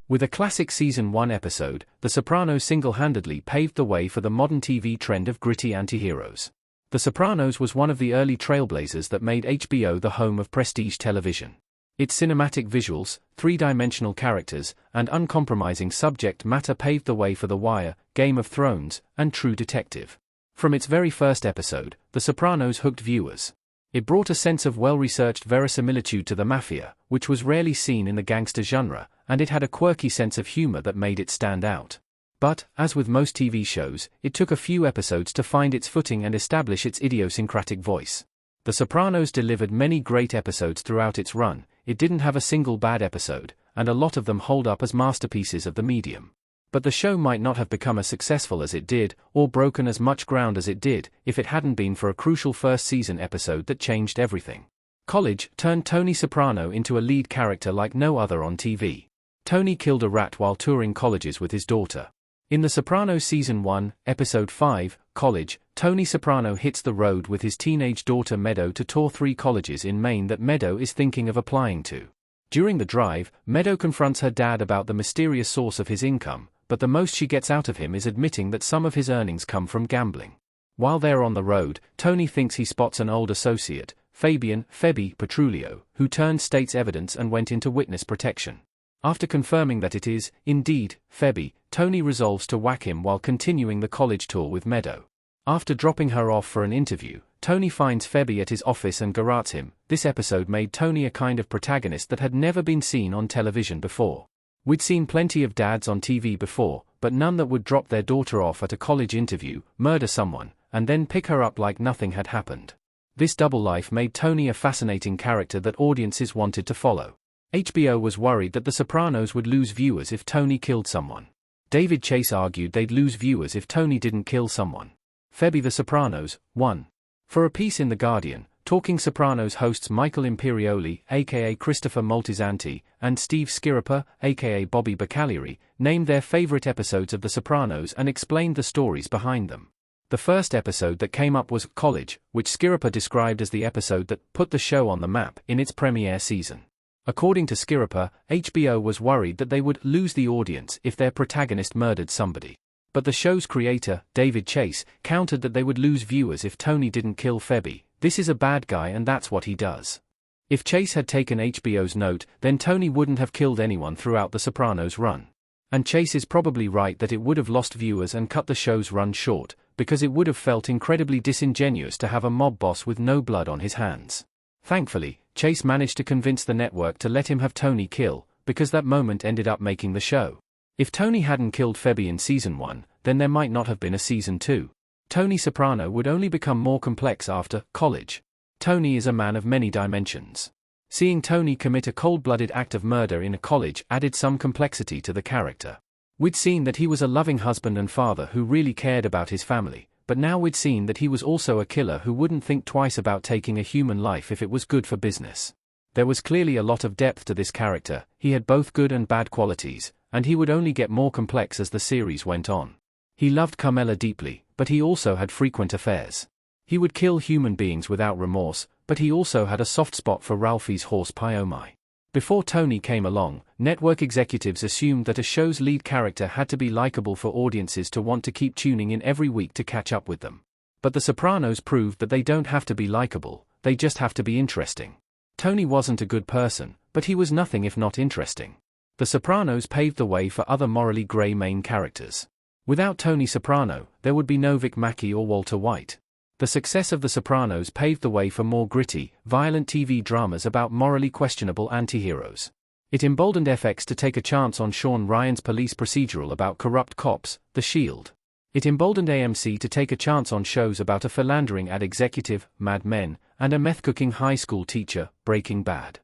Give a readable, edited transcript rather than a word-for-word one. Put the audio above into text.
With a classic Season 1 episode, The Sopranos single-handedly paved the way for the modern TV trend of gritty anti-heroes. The Sopranos was one of the early trailblazers that made HBO the home of prestige television. Its cinematic visuals, three-dimensional characters, and uncompromising subject matter paved the way for The Wire, Game of Thrones, and True Detective. From its very first episode, The Sopranos hooked viewers. It brought a sense of well-researched verisimilitude to the mafia, which was rarely seen in the gangster genre, and it had a quirky sense of humor that made it stand out. But, as with most TV shows, it took a few episodes to find its footing and establish its idiosyncratic voice. The Sopranos delivered many great episodes throughout its run. It didn't have a single bad episode, and a lot of them hold up as masterpieces of the medium. But the show might not have become as successful as it did, or broken as much ground as it did, if it hadn't been for a crucial first-season episode that changed everything. College turned Tony Soprano into a lead character like no other on TV. Tony killed a rat while touring colleges with his daughter. In The Sopranos Season 1, Episode 5, College, Tony Soprano hits the road with his teenage daughter Meadow to tour 3 colleges in Maine that Meadow is thinking of applying to. During the drive, Meadow confronts her dad about the mysterious source of his income, but the most she gets out of him is admitting that some of his earnings come from gambling. While they're on the road, Tony thinks he spots an old associate, Febby Petrulio, who turned state's evidence and went into witness protection. After confirming that it is, indeed, Febby, Tony resolves to whack him while continuing the college tour with Meadow. After dropping her off for an interview, Tony finds Febby at his office and garrots him. This episode made Tony a kind of protagonist that had never been seen on television before. We'd seen plenty of dads on TV before, but none that would drop their daughter off at a college interview, murder someone, and then pick her up like nothing had happened. This double life made Tony a fascinating character that audiences wanted to follow. HBO was worried that The Sopranos would lose viewers if Tony killed someone. David Chase argued they'd lose viewers if Tony didn't kill someone. Febby The Sopranos, 1. For a piece in The Guardian, Talking Sopranos hosts Michael Imperioli, aka Christopher Moltisanti, and Steve Schirripa, aka Bobby Bacalieri, named their favorite episodes of The Sopranos and explained the stories behind them. The first episode that came up was College, which Schirripa described as the episode that put the show on the map in its premiere season. According to Schirripa, HBO was worried that they would lose the audience if their protagonist murdered somebody. But the show's creator, David Chase, countered that they would lose viewers if Tony didn't kill Febby. This is a bad guy and that's what he does. If Chase had taken HBO's note, then Tony wouldn't have killed anyone throughout The Sopranos run. And Chase is probably right that it would have lost viewers and cut the show's run short, because it would have felt incredibly disingenuous to have a mob boss with no blood on his hands. Thankfully, Chase managed to convince the network to let him have Tony kill, because that moment ended up making the show. If Tony hadn't killed Febby in Season 1, then there might not have been a Season 2. Tony Soprano would only become more complex after College. Tony is a man of many dimensions. Seeing Tony commit a cold-blooded act of murder in a college added some complexity to the character. We'd seen that he was a loving husband and father who really cared about his family, but now we'd seen that he was also a killer who wouldn't think twice about taking a human life if it was good for business. There was clearly a lot of depth to this character. He had both good and bad qualities, and he would only get more complex as the series went on. He loved Carmela deeply, but he also had frequent affairs. He would kill human beings without remorse, but he also had a soft spot for Ralphie's horse Piomai. Before Tony came along, network executives assumed that a show's lead character had to be likable for audiences to want to keep tuning in every week to catch up with them. But The Sopranos proved that they don't have to be likable, they just have to be interesting. Tony wasn't a good person, but he was nothing if not interesting. The Sopranos paved the way for other morally grey main characters. Without Tony Soprano, there would be no Vic Mackey or Walter White. The success of The Sopranos paved the way for more gritty, violent TV dramas about morally questionable anti-heroes. It emboldened FX to take a chance on Sean Ryan's police procedural about corrupt cops, The Shield. It emboldened AMC to take a chance on shows about a philandering ad executive, Mad Men, and a meth-cooking high school teacher, Breaking Bad.